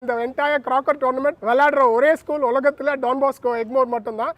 இந்த entire cracker tournament விளையாடுற ஒரே ஸ்கூல் உலகத்தில் டான் பாஸ்கோ எக்மோர் மட்டும்தான்.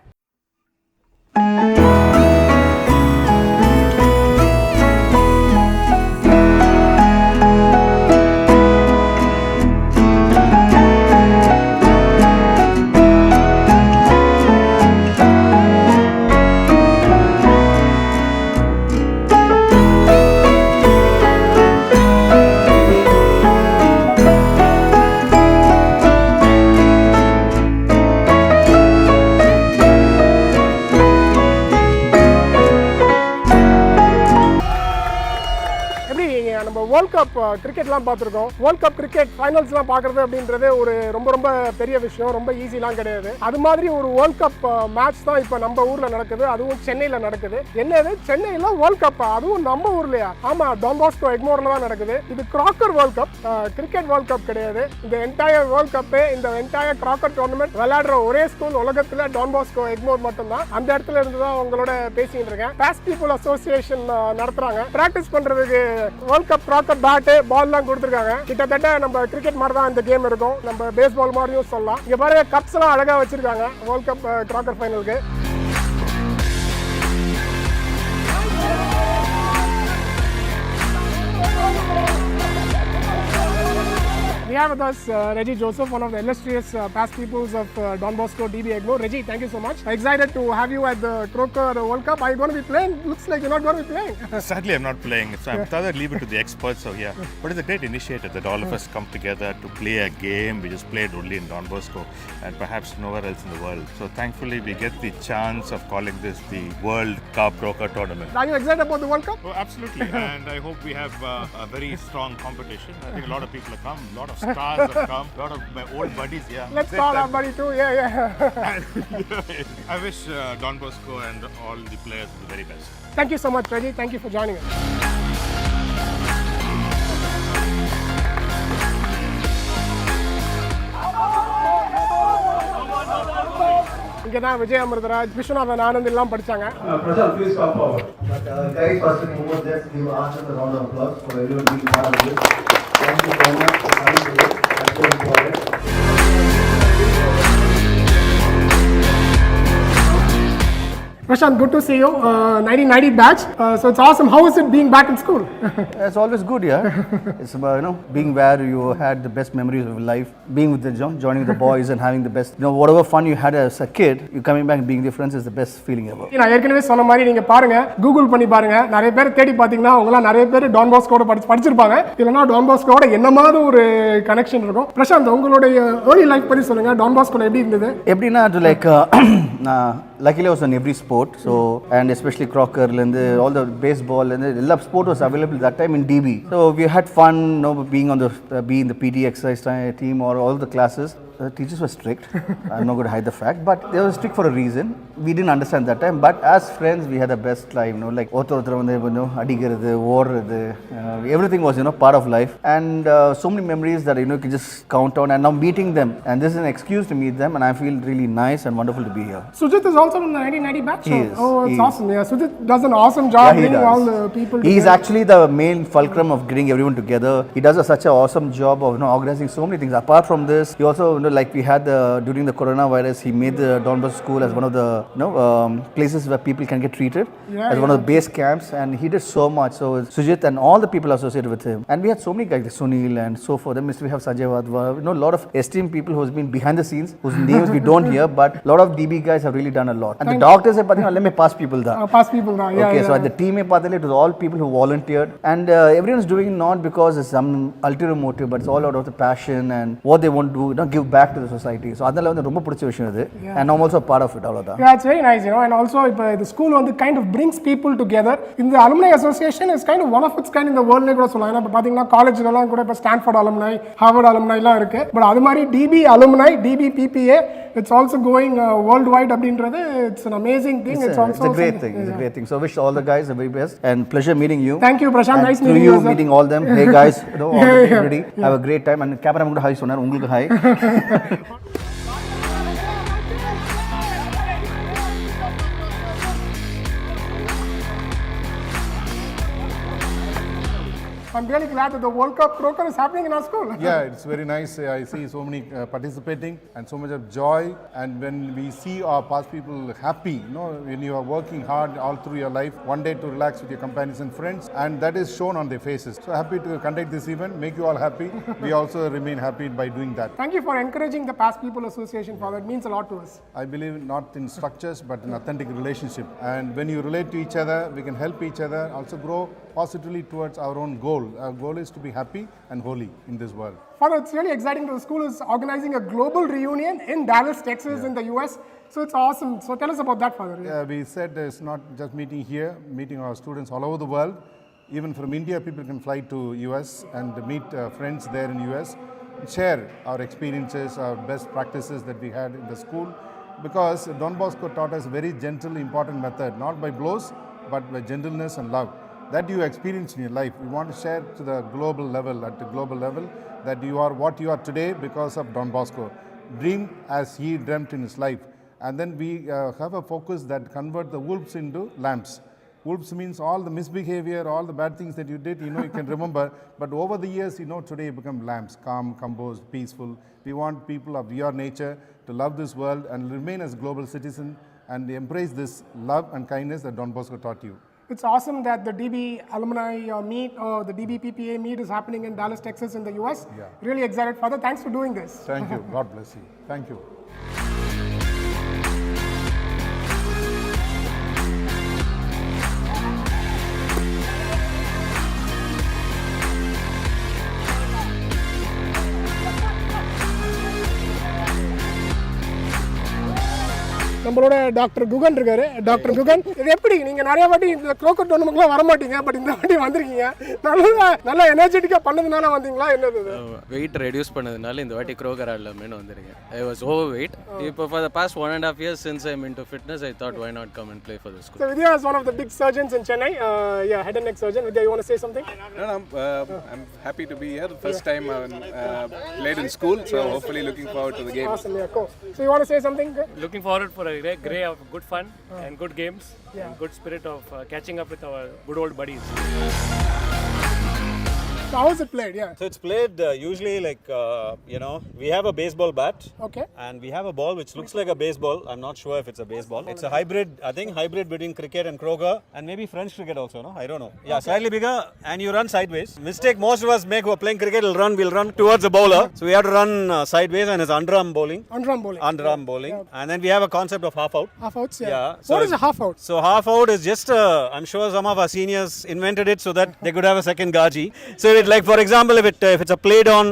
நம்ம வேர்ல்ட் கப் கிரிக்கெட்லாம் பார்த்துருக்கோம். வேர்ல்ட் கப் கிரிக்கெட் ஃபைனல்ஸ்லாம் பார்க்குறது அப்படின்றது ஒரு ரொம்ப பெரிய விஷயம், ரொம்ப ஈஸிலாம் கிடையாது. அது மாதிரி ஒரு வேர்ல்ட் கப் மேட்ச் தான் இப்போ நம்ம ஊரில் நடக்குது, அதுவும் சென்னையில் நடக்குது. என்னது சென்னையில் வேர்ல்ட் கப், அதுவும் நம்ம ஊர்லையா? ஆமாம், டான் பாஸ்கோ எக்மோரில் தான் நடக்குது. இது cracker world cup, cricket world cup கிடையாது. இந்த என்டையர் வேர்ல்ட் கப்பு, இந்த என்டையர் கிராக்கர் டோர்னமெண்ட் விளையாடுற ஒரே ஸ்கூல் உலகத்தில் டான் பாஸ்கோ எக்மோர் மட்டும்தான். அந்த இடத்துல இருந்து தான் உங்களோட பேசிக்கிட்டு இருக்கேன். பாஸ்ட் பீப்புள் அசோசியேஷன் நடத்துகிறாங்க. ப்ராக்டிஸ் பண்ணுறதுக்கு வேர்ல்ட் கப் கிராக்கர் பேட்டு பால்லாம் கொடுத்துருக்காங்க. கிட்டத்தட்ட நம்ம கிரிக்கெட் மாதிரி தான் இந்த கேம் இருக்கும், நம்ம பேஸ்பால் மாதிரியும் சொல்லலாம். இங்க பாருங்க, கப்ஸ் எல்லாம் அழகா வச்சிருக்காங்க வேர்ல்ட் கப் கிராக்கர் ஃபைனலுக்கு. We have with us Reggie Joseph, one of the illustrious past peoples of Don Bosco DB Egmore. Reggie, thank you so much. Excited to have you at the Croker World Cup. Are you going to be playing? Looks like you're not going to be playing. Sadly, I'm not playing. So I'm thought I'd leave it to the experts over here. But it's a great initiative that all of us come together to play a game which is played only in Don Bosco and perhaps nowhere else in the world. So thankfully, we get the chance of calling this the World Cup Croker Tournament. Are you excited about the World Cup? Oh, absolutely. And I hope we have a very strong competition. I think a lot of people have come, a lot of stars have come, a lot of my old buddies here. Let's call our buddy too. Yeah. I wish Don Bosco and all the players the very best. Thank you so much, Reggie. Thank you for joining us. இங்க தான் விஜய் அமிர்தராஜ், விஸ்வநாதன் ஆனந்த் எல்லாம் படிச்சாங்க. Prashanth, please come forward. Guys, first and foremost, let's give Archana a round of applause for everyone being part of this. Thank you so much for coming today. That's so important. Prashanth, good to see you. 1990 batch. So it's awesome. How is it being back in school? It's always good, yeah. It's about, being where you had the best memories of life, being with the joining the boys and having the best, whatever fun you had as a kid, you coming back and being with your friends is the best feeling ever. நான் ஏற்கனவே சொன்ன மாதிரி நீங்க பாருங்க, Google பண்ணி பாருங்க, நிறைய பேர் தேடி பாத்தீங்கன்னா அவங்களாம் நிறைய பேர் டான் பாஸ்கோட படிச்சிருப்பாங்க. இல்லைன்னா டான் பாஸ்கோட என்ன மாதிரி ஒரு கனெக்ஷன் இருக்கும். பிரசாந்த், உங்களுடைய ஏர்லி லைஃப் பத்தி சொல்லுங்க. டான் பாஸ்கோல எப்படி இருந்தது? எப்படின்னா like luckily I was on every sport, so and especially crocker lende all the baseball and all sport was available that time in DB, so we had fun being on the being the PT exercise team or all the classes. The teachers were strict. I'm not going to hide the fact, but they were strict for a reason. We didn't understand that time, but as friends we had the best life, like othar vande adigiradhu oradhu, everything was part of life, and so many memories that you can just count on, and now meeting them, and this is an excuse to meet them, and I feel really nice and wonderful to be here. Sujit is also in the 1990 batch. He is. Oh, it's awesome. Yeah, Sujit does an awesome job bringing all the people together. He is actually the main fulcrum of getting everyone together. He does such an awesome job of organizing so many things. Apart from this, he also like we had during the coronavirus, he made the Don Bosco school as one of the places where people can get treated, as one of the base camps, and he did so much. So Sujit and all the people associated with him, and we had so many guys like Sunil and so forth. Then we have Sanjay Wadhwa, a lot of esteemed people who's been behind the scenes, whose names we don't hear, but a lot of DB guys have really done a lot. And the doctors have let me pass people da. Pass people da. Yeah. Okay, so at the team it was all people who volunteered, and everyone's doing it not because it's some ulterior motive, but it's all out of the passion and what they want to do, give back to the society. So adala வந்து ரொம்ப பிடிச்ச விஷயம் இது, and I'm also part of it. அவ்வளவுதான். Yeah, it's very nice, and also the school வந்து kind of brings people together. இந்த alumni association is kind of one of its kind in the world ல கூட சொல்லலாம். ஏன்னா பாத்தீங்கன்னா காலேஜ்லலாம் கூட இப்ப ஸ்டான்ஃபோர்ட் alumni, ஹார்வர்ட் alumni எல்லாம் இருக்கு. பட் அது மாதிரி DB alumni, DB PPA, it's also going worldwide அப்படின்றது, it's an amazing thing. It's a great thing. It's a great thing. So wish all the guys the very best, and pleasure meeting you. Thank you, Prashanth. Nice meeting you. Meeting all them. Hey guys, all ready. Have a great time, and camera கூட hi சொன்னார், உங்களுக்கு hi. I'm really glad that the World Cup croquet is happening in our school. Yeah, it's very nice. I see so many participating and so much of joy. And when we see our past people happy, when you are working hard all through your life, one day to relax with your companions and friends, and that is shown on their faces. So happy to conduct this event, make you all happy. We also remain happy by doing that. Thank you for encouraging the Past People Association, Father. It means a lot to us. I believe not in structures, but in authentic relationship. And when you relate to each other, we can help each other, also grow positively towards our own goal. Our goal is to be happy and holy in this world. Father, it's really exciting that the school is organizing a global reunion in Dallas, Texas, in the US. So it's awesome. So tell us about that, Father. Yeah, we said it's not just meeting here, meeting our students all over the world. Even from India, people can fly to US and meet friends there in US, share our experiences, our best practices that we had in the school. Because Don Bosco taught us a very gentle, important method, not by blows, but by gentleness and love. That you experience in your life. We want to share to the global level, at the global level, that you are what you are today because of Don Bosco. Dream as he dreamt in his life. And then we have a focus that convert the wolves into lambs. Wolves means all the misbehavior, all the bad things that you did, you can remember. But over the years, today you become lambs, calm, composed, peaceful. We want people of your nature to love this world and remain as global citizens and embrace this love and kindness that Don Bosco taught you. It's awesome that the DB alumni meet or the DB PPA meet is happening in Dallas, Texas in the US. Yeah. Really excited. Father, thanks for doing this. Thank you. God bless you. Thank you. நம்மளோட doctor Guhan இருக்காரு. Doctor Guhan, இது எப்படி நீங்க நிறைய வாட்டி இந்த Crockett டோர்னமெண்ட்லாம் வர மாட்டீங்க, பட் இந்த வாட்டி வந்திருக்கீங்க. நல்லா எனர்ஜெட்டிக்கா பண்ணதுனால வந்தீங்களா? என்னது இது? வெயிட் ரெடியூஸ் பண்ணதுனால இந்த வாட்டி க்ரோக்கர் ஆடலாமேன்னு வந்திருக்கேன். I was overweight. இப்போ for the past 1.5 years since I'm into fitness, I thought why not come and play for the school. So Vidya is one of the big surgeons in Chennai. Head and neck surgeon. Vidya, you want to say something? No, I'm happy to be here. The first time I've played in school, so hopefully looking forward to the game. Awesome, yeah, cool. So you want to say something? Looking forward for a great of good fun and good games and good spirit of catching up with our good old buddies. So how is it played? Yeah. So it's played usually like, we have a baseball bat. Okay. And we have a ball which looks like a baseball. I'm not sure if it's a baseball. It's a hybrid, I think hybrid between cricket and croquet and maybe French cricket also, no? I don't know. Yeah, slightly bigger and you run sideways. Mistake most of us make who are playing cricket, we'll run towards the bowler. So we have to run sideways and it's underarm bowling. Underarm bowling. Underarm bowling. Yeah. And then we have a concept of half out. Half outs, yeah. Yeah. So what is a half out? So half out is just, I'm sure some of our seniors invented it so that they could have a second gaji. So it, like for example, if it's a played on,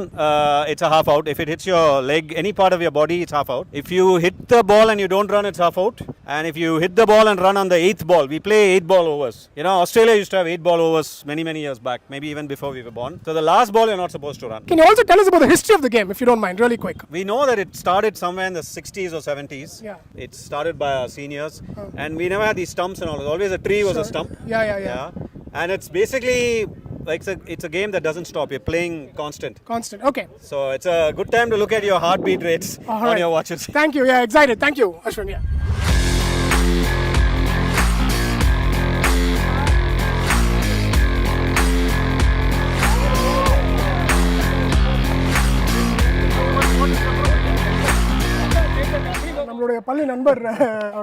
it's a half out. If it hits your leg, any part of your body, it's half out. If you hit the ball and you don't run, it's half out. And if you hit the ball and run on the 8th ball, we play 8 ball overs. Australia used to have 8 ball overs many years back, maybe even before we were born. So the last ball you're not supposed to run. Can you also tell us about the history of the game, if you don't mind, really quick? We know that it started somewhere in the 60s or 70s. Yeah. It started by our seniors. And we never had these stumps and all. Always a tree was a stump. Yeah. And it's basically like it's a game that doesn't stop. You're playing constant. Okay. So it's a good time to look at your heartbeat rates on your watches. Thank you. Yeah, excited. Thank you, Ashwin. Yeah. நம்மளுடைய பள்ளி நண்பர்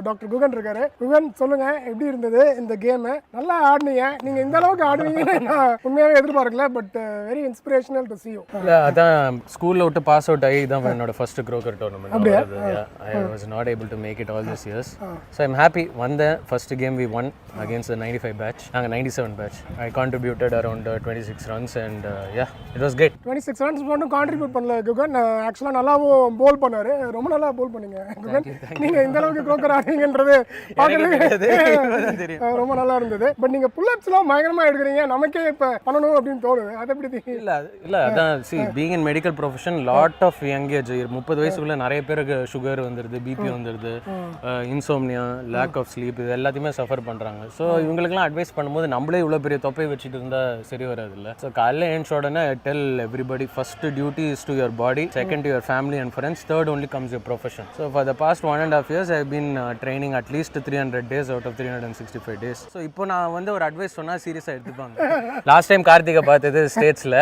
doctor Guhan இருக்காரு. குகன், சொல்லுங்க, எப்படி இருந்தது இந்த game? நல்லா ஆடுனீங்க. நீங்க இந்த அளவுக்கு ஆடுவீங்கன்னு நான் உண்மையாவே எதிர்பார்க்கல, but very inspirational to see you. இல்ல, அதான் ஸ்கூல்ல விட்டு பாஸ் அவுட் ஆகி தான் என்னோட first croquet tournament. I was not able to make it all these years. So I'm happy. வந்தேன். First game we won against the 95 batch. நாங்க 97 batch. I contributed around 26 runs and it was great. 26 runs மட்டும் contribute பண்ணல குகன். ஆக்சுவலா நல்லாவும் போல் பண்ணாரு. ரொம்ப நல்லா போல் பண்ணீங்க குகன். நீங்க இந்த அளவுக்கு க்ரோக்கர் ஆடுவீங்கன்றது ரொம்ப நல்லா இருந்தது. பட் நீங்க புல் அப்ஸ்லாம் பயங்கரமா எடுக்கிறீங்க. நமக்கே இப்ப பண்ணணும் அப்படின்னு தோணுது. அது எப்படி? இல்ல அதான் being in medical profession, lot of young age 30 வயசுக்குள்ள நிறைய பேருக்கு சுகர் வந்துருது, பிபி வந்துருது, இன்சோம்னியா, லேக் ஆஃப் ஸ்லீப், இது எல்லாத்தையுமே சஃபர் பண்றாங்க. ஸோ இவங்களுக்குலாம் அட்வைஸ் பண்ணும்போது நம்மளே இவ்வளோ பெரிய தொப்பை வச்சுட்டு இருந்தா சரி வராது இல்லை. ஸோ காலையில் ஏன்ச்ச உடனே tell everybody, first duty is to your body, second to your family and friends, third only comes your profession. So for the past 1.5 years I've been training at least 300 days out of 365 days. So இப்போ நான் வந்து ஒரு advice சொன்னா சீரியஸா எடுத்துப்பாங்க. Last time Karthigai பார்த்தது ஸ்டேட்ஸ்ல.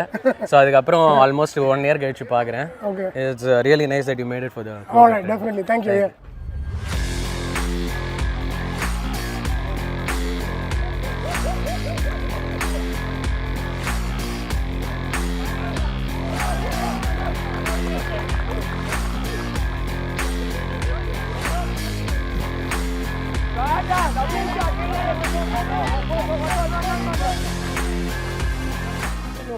So அதுக்கப்புறம் almost 1 year கழிச்சு பார்க்குறேன். It's really nice that you made it for the All right, definitely. Thank you.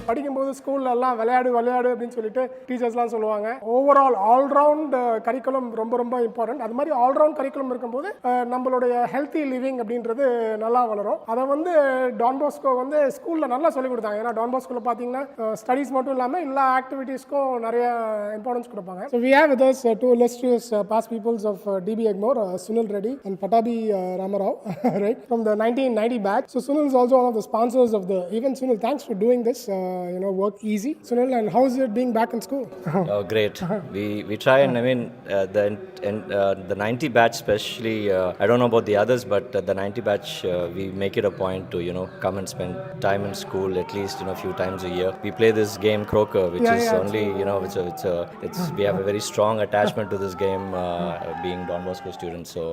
படிக்கும்போது ஸ்கூல்லலாம் விளையாடு அப்படின்னு சொல்லிட்டு டீச்சர்ஸ்லாம் சொல்லுவாங்க. ஓவரால் ஆல்ரவுண்ட் கரிக்குலம் ரொம்ப ரொம்ப இம்பார்ட்டன்ட். அது மாதிரி ஆல்ரவுண்ட் கரிக்குலம் இருக்கும்போது நம்மளுடைய ஹெல்த்தி லிவிங் அப்படின்றது நல்லா வளரும். அதை வந்து டான் பாஸ்கோ வந்து ஸ்கூலில் நல்லா சொல்லிக் கொடுத்தாங்க. ஏன்னா டான் பாஸ்கோவில் பார்த்தீங்கன்னா ஸ்டடீஸ் மட்டும் இல்லாமல் எல்லா ஆக்டிவிட்டீஸ்க்கும் நிறைய இம்பார்ட்டன்ஸ் கொடுப்பாங்க. So we have with us two illustrious past peoples of DB Egmore, Sunil Reddy and Patabi Ramarao, right, from the 1990 batch. So Sunil is also one of the sponsors of the event. Sunil, thanks for doing this. Work easy. Sunil, and how is it being back in school? Oh, great. We try, and I mean the 90 batch especially. I don't know about the others, but the 90 batch we make it a point to come and spend time in school at least a few times a year. We play this game Croker, which is only it's we have a very strong attachment to this game, being Don Bosco students. So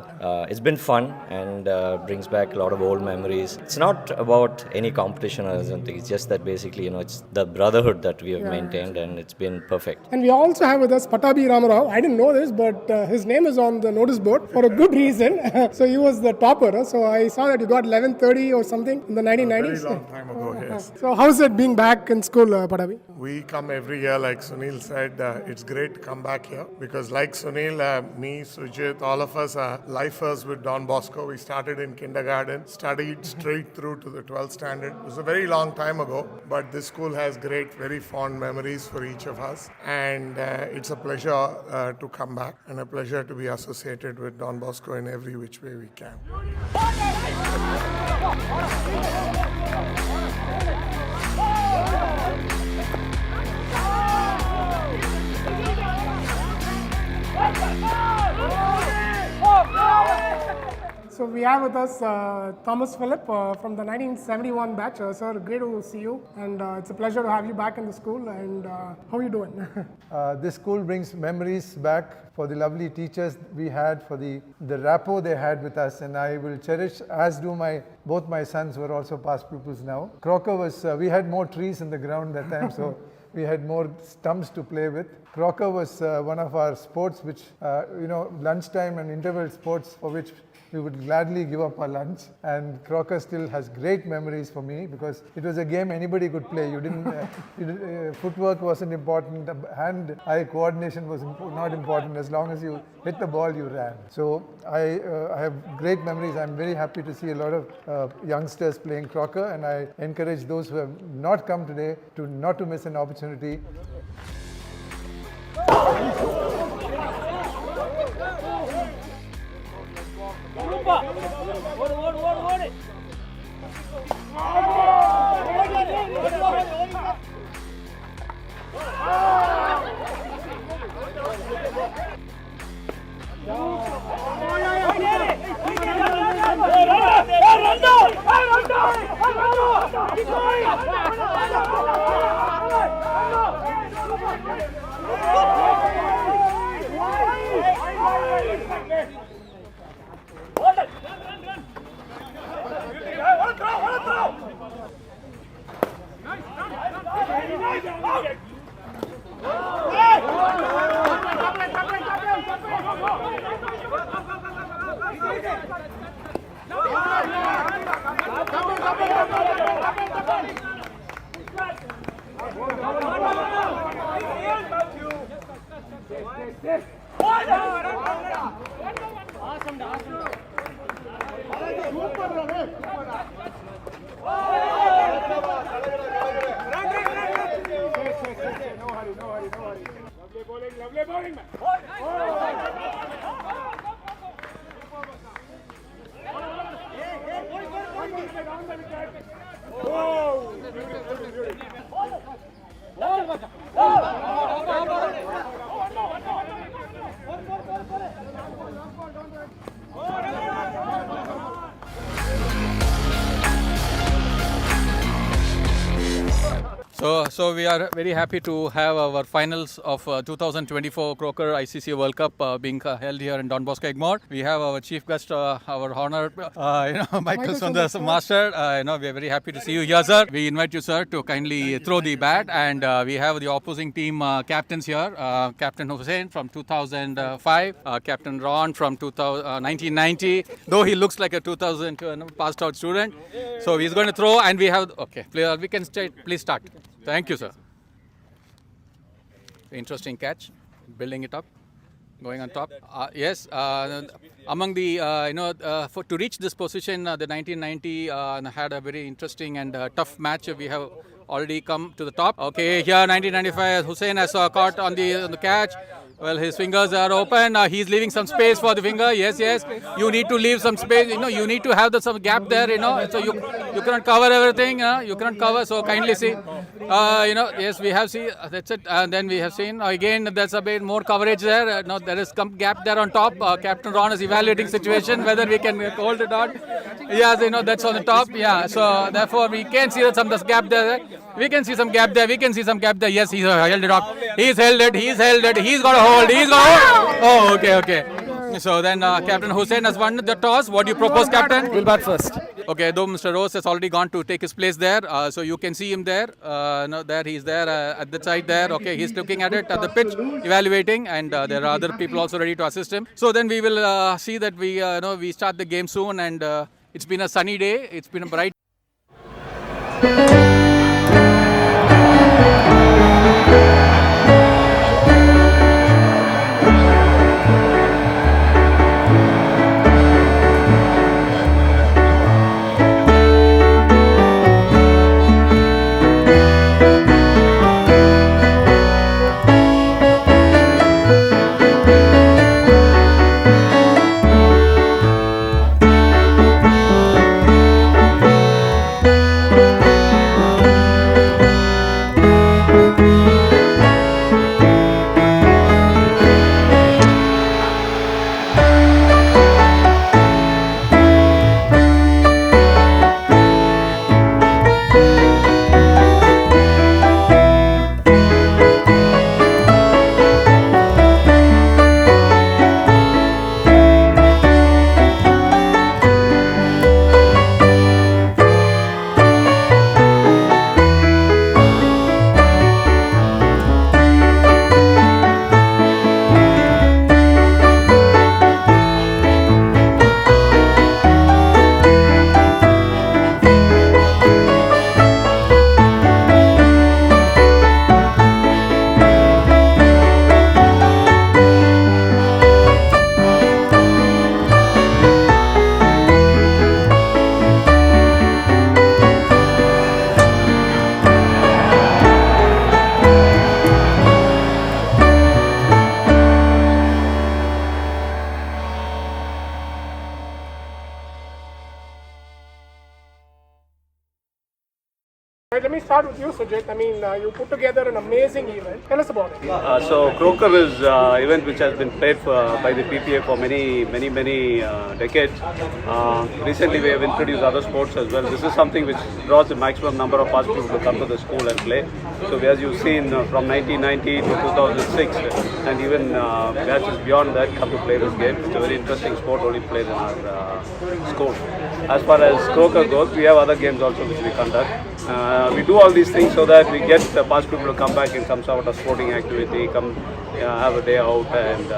it's been fun and brings back a lot of old memories. It's not about any competition or something. It's just that basically it's the brotherhood that we have maintained, and it's been perfect. And we also have with us Patabi Ramarao. I didn't know this, but his name is on the notice board for a good reason. So he was the topper. So I saw that you got 1130 or something in the 1990s. A very long time ago, yes. So how's it being back in school, Patabi? We come every year, like Sunil said. It's great to come back here because, like Sunil, me, Sujit, all of us are lifers with Don Bosco. We started in kindergarten, studied straight through to the 12th standard. It was a very long time ago, but this school has great, very fond memories for each of us, and it's a pleasure to come back and a pleasure to be associated with Don Bosco in every which way we can. So we have with us Thomas Philip from the 1971 batch. Sir, great to see you, and it's a pleasure to have you back in the school. And how are you doing? This school brings memories back for the lovely teachers we had, for the rapport they had with us, and I will cherish, as do both my sons who are also past pupils now. Crocker was, we had more trees in the ground that time, so we had more stumps to play with. Crocker was one of our sports which, lunchtime and interval sports for which we would gladly give up our lunch, and Crocker still has great memories for me because it was a game anybody could play. You didn't, footwork wasn't important, hand-eye coordination was not important. As long as you hit the ball, you ran. So I have great memories. I'm very happy to see a lot of youngsters playing Crocker, and I encourage those who have not come today to not to miss an opportunity. So we are very happy to have our finals of 2024 Croker ICC World Cup being held here in Don Bosco Egmore. We have our chief guest, our honored, Michael Sundar Master. We are very happy to see you here, sir. We invite you, sir, to kindly throw the bat, and we have the opposing team captains here. Captain Hussain from 2005, Captain Ron from 1990. Though he looks like a 2000 passed out student, so he's going to throw, and we have we can please start. Thank you, sir. Interesting catch, building it up, going on top. Yes, among the to reach this position, the 1990 had a very interesting and tough match. We have already come to the top. Okay, here 1995, Hussain has caught on the catch. Well, his fingers are open. He's leaving some space for the finger. Yes. You need to leave some space. You need to have some gap there. So you cannot cover everything. You cannot cover. So kindly see. Yes, we have seen. That's it. And then we have seen again. There's a bit more coverage there. There is some gap there on top. Captain Ron is evaluating situation whether we can hold it on. Yes, that's on the top. Yeah. So therefore we can see some gap there. We can see some gap there. Yes, he's held it up. He's held it. He's got a hold. Oh, okay. So then Captain Hussain has won the toss. What do you propose, Captain? We'll bat first. Okay, though Mr. Rose has already gone to take his place there. So you can see him there. He's there at the side there. Okay, he's looking at it at the pitch, evaluating, and there are other people also ready to assist him. So then we will see that we start the game soon, and it's been a sunny day. It's been a bright. Right, let me start with you, Sujit. You put together an amazing event. Tell us about it. So Croker is an event which has been played by the PPA for many decades. Recently we have introduced other sports as well. This is something which draws the maximum number of us people to come to the school and play. So as you've seen from 1990 to 2006 and even matches beyond that come to play this game. It's a very interesting sport only played in our school. As far as Croker goes, we have other games also which we conduct. We do all these things so that we get the past people to come back in some sort of sporting activity, come have a day out, and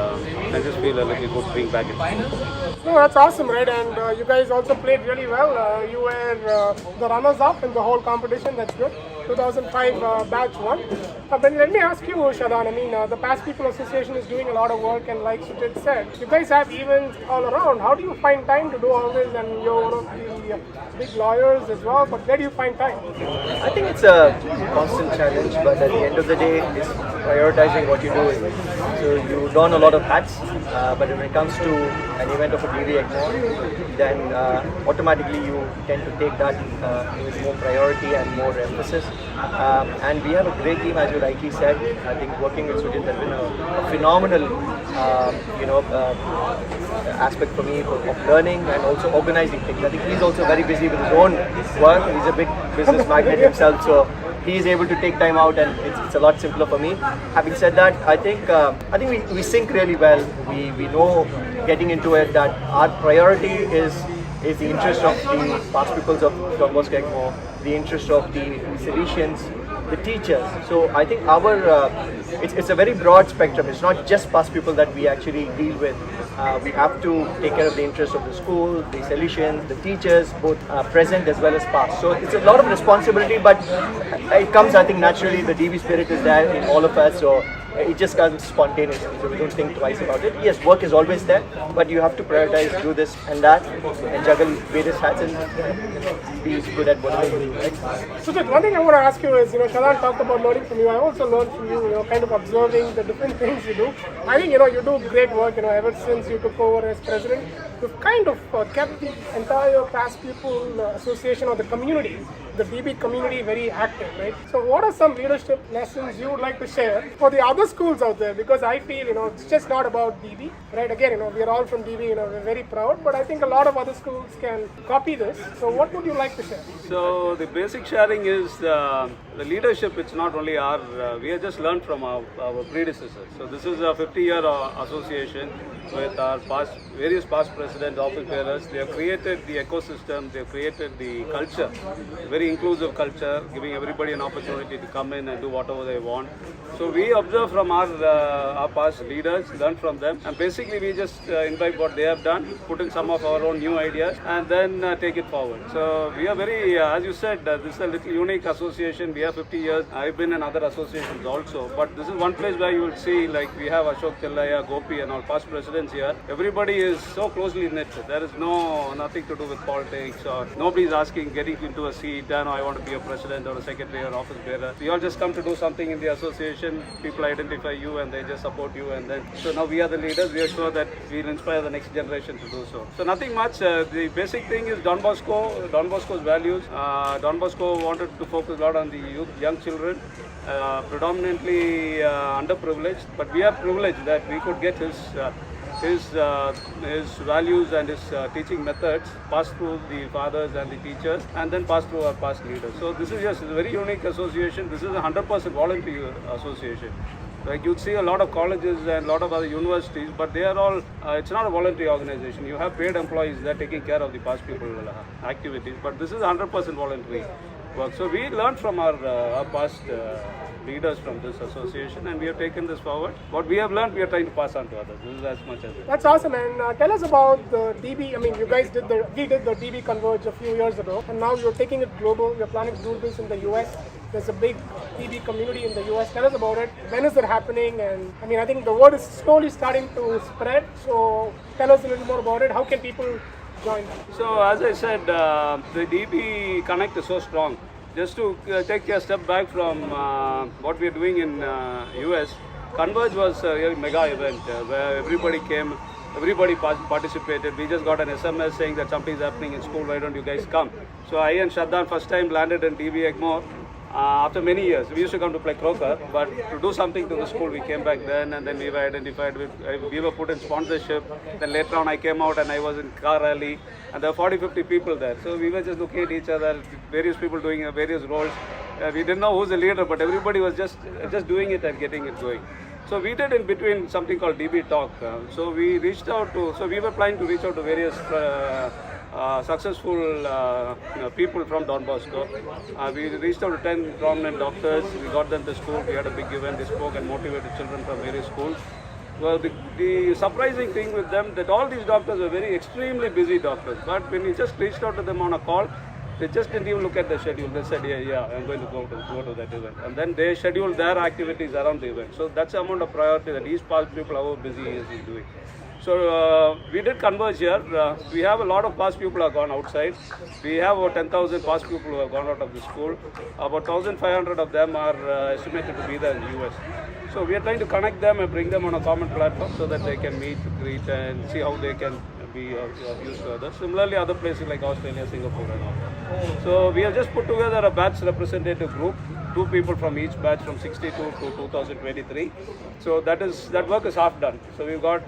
I just feel a little good being back in school. No, that's awesome, right? And you guys also played really well. You were the runners-up in the whole competition. That's good. 2005 batch 1. But let me ask you, Shadan, the Past People Association is doing a lot of work, and like Sujit said, you guys have events all around. How do you find time to do all this? And you're one of the big lawyers as well, but where do you find time? I think it's a constant challenge, but at the end of the day, it's prioritizing what you're doing. So you don a lot of hats, but when it comes to an event of a DV Egmore, then automatically you tend to take that with more priority and more emphasis. And we have a great team, as you rightly said. I think working with Sujit has been a phenomenal, aspect for me of learning and also organizing things. I think he's also very busy with his own work. He's a big business magnate himself, so he is able to take time out, and it's a lot simpler for me. Having said that, I think we sync really well. We know getting into it that our priority is the interest of the past pupils of Don Bosco Egmore, the interest of the Salesians, the teachers. So I think it's a very broad spectrum. It's not just past people that we actually deal with. We have to take care of the interests of the school, the Salesians, the teachers, both present as well as past. So it's a lot of responsibility, but it comes, I think, naturally. The DB spirit is there in all of us. So it just comes spontaneously, so we don't think twice about it. Yes, work is always there, but you have to prioritize, do this and that, and juggle various hats and be good at whatever you do. Right? So just one thing I want to ask you is, Shadan talked about learning from you. I also learned from you, kind of observing the different things you do. I think, you do great work, ever since you took over as president. You've kind of kept the entire past pupil association or the community, the DB community, very active, right? So what are some leadership lessons you would like to share for the other schools out there? Because I feel, it's just not about DB, right? Again, we are all from DB, we're very proud, but I think a lot of other schools can copy this. So what would you like to share? So the basic sharing is the leadership. It's not only we have just learned from our predecessors. So this is a 50-year association with our various past presidents, office bearers. They have created the ecosystem, they have created the culture, very inclusive culture, giving everybody an opportunity to come in and do whatever they want. So we observe from our past leaders, learn from them, and basically we just invite what they have done, put in some of our own new ideas, and then take it forward. So we are very, as you said, this is a little unique association. We have 50 years. I've been in other associations also, but this is one place where you will see, like we have Ashok Tillaya, Gopi, and all past presidents here. Everybody is so closely knit. There is nothing to do with politics, or nobody is getting into a seat, I want to be a president or a secretary or office bearer. We all just come to do something in the association. People identify you and they just support you, and then so now we are the leaders. We are sure that we will inspire the next generation to do so. So nothing much. The basic thing is Don Bosco's values. Don Bosco wanted to focus a lot on the youth, young children, predominantly underprivileged, but we are privileged that we could get his values and his teaching methods passed through the fathers and the teachers, and then passed through our past leaders. So this is a very unique association. This is a 100% voluntary association. Like you'd see a lot of colleges and a lot of other universities, but they are all, it's not a voluntary organization. You have paid employees that are taking care of the past people activities, but this is 100% voluntary work. So we learned from our past leaders from this association, and we have taken this forward. What we have learned, we are trying to pass on to others. This is as much as it. That's awesome, and tell us about the DB. I mean, you guys did the DB Converge a few years ago, and now you're taking it global. You're planning to do this in the US. There's a big DB community in the US. Tell us about it. When is it happening? And I mean, I think the word is slowly starting to spread. So tell us a little more about it. How can people join? So as I said, the DB Connect is so strong. Just to take a step back from what we are doing in US, Converge was a really mega event where everybody came, everybody participated. We just got an SMS saying that something is happening in school, why don't you guys come? So I and Shraddhan first time landed in DB Egmore. After many years, we used to come to play croquet, but to do something to the school, we came back then, and then we were identified with, we were put in sponsorship. Then later on, I came out and I was in car rally, and there were 40-50 people there. So we were just looking at each other, various people doing various roles. We didn't know who's the leader, but everybody was just doing it and getting it going. So we did in between something called DB Talk. So we reached out to, so we were planning to reach out to various successful people from Don Bosco. We reached out to 10 prominent doctors. We got them to school. We had a big event. They spoke and motivated children from various schools. Well, the surprising thing with them that all these doctors were very extremely busy doctors. But when we just reached out to them on a call, they just didn't even look at the schedule. They said, yeah, I'm going to go to that event. And then they scheduled their activities around the event. So that's the amount of priority that these past people, how busy he is doing. So we did Converge here. We have a lot of past people who have gone outside. We have about 10,000 past people who have gone out of the school. About 1,500 of them are estimated to be there in the US. So we are trying to connect them and bring them on a common platform so that they can meet, greet, and see how they can be of use to others. Similarly, other places like Australia, Singapore, and all. So we have just put together a batch representative group. 2 people from each batch from 62 to 2023. So that work is half done. So we've got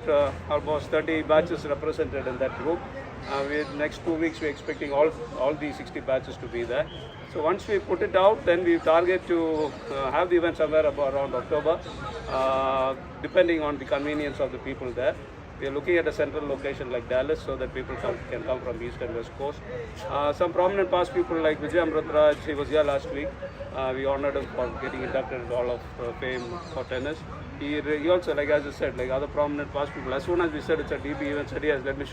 almost 30 batches represented in that group. Next 2 weeks we're expecting all the 60 batches to be there. So once we put it out, then we target to have the event somewhere around October, depending on the convenience of the people there. We are looking at a central location like Dallas so that people can come from East and West Coast. Some prominent past people like Vijay Amritraj, he was here last week. We honored him for getting inducted into Hall of Fame for tennis. He also, like as I said, like other prominent past people, as soon as we said it's a DB event, said yes, let me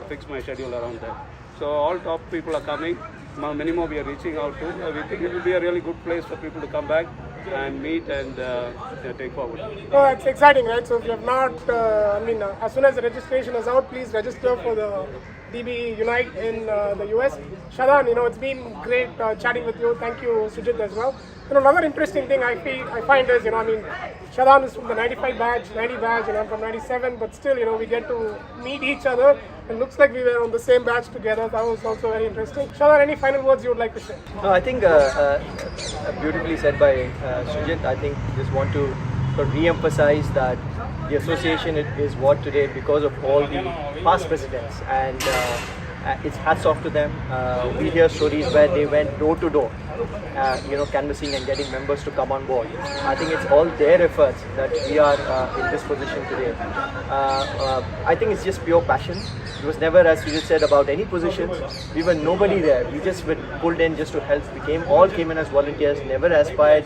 fix my schedule around that. So all top people are coming. Many more we are reaching out to. We think it will be a really good place for people to come back and meet and take forward. Oh, it's exciting, right? So if you have not, as soon as the registration is out, please register for the DB Unite in the US. Shadan, it's been great chatting with you. Thank you, Sujit, as well. Another interesting thing I find is, Shadan is from the 95 badge, 90 badge, and I'm from 97, but still, we get to meet each other. It looks like we were on the same batch together. That was also very interesting. Shadan, any final words you would like to say? No, I think beautifully said by Sujit. I think just want to re-emphasize that the association is what today because of all the past presidents, and it's hats off to them. We hear stories where they went door to door, canvassing and getting members to come on board. I think it's all their efforts that we are in this position today. I think it's just pure passion. It was never, as Sujit said, about any positions. We were nobody there. We just were pulled in just to help. We all came in as volunteers, never aspired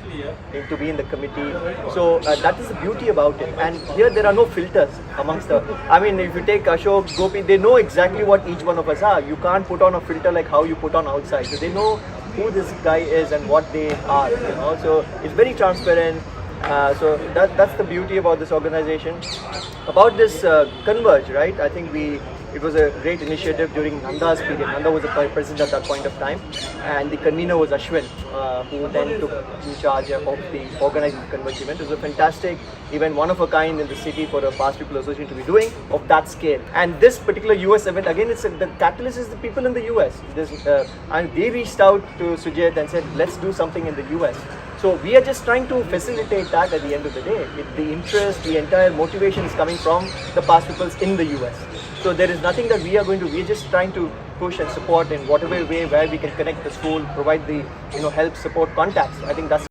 to be in the committee. So that is the beauty about it. And here there are no filters amongst if you take Ashok, Gopi, they know exactly what each one of us are. You can't put on a filter like how you put on outside. So they know who this guy is and what they are. So it's very transparent. So that's the beauty about this organization. About this Converge, right? I think it was a great initiative during Nanda's period. Nanda was the president at that point of time, and the convener was Ashwin, who then took in charge of the organizing the Converge event. It was a fantastic event, one of a kind in the city for a past people association to be doing of that scale. And this particular US event, again, the catalyst is the people in the US. And they reached out to Sujit and said, let's do something in the US. So we are just trying to facilitate that at the end of the day. The interest, the entire motivation is coming from the past peoples in the US. So there is nothing that we're just trying to push and support in whatever way where we can connect the school, provide the help, support, contacts. I think that's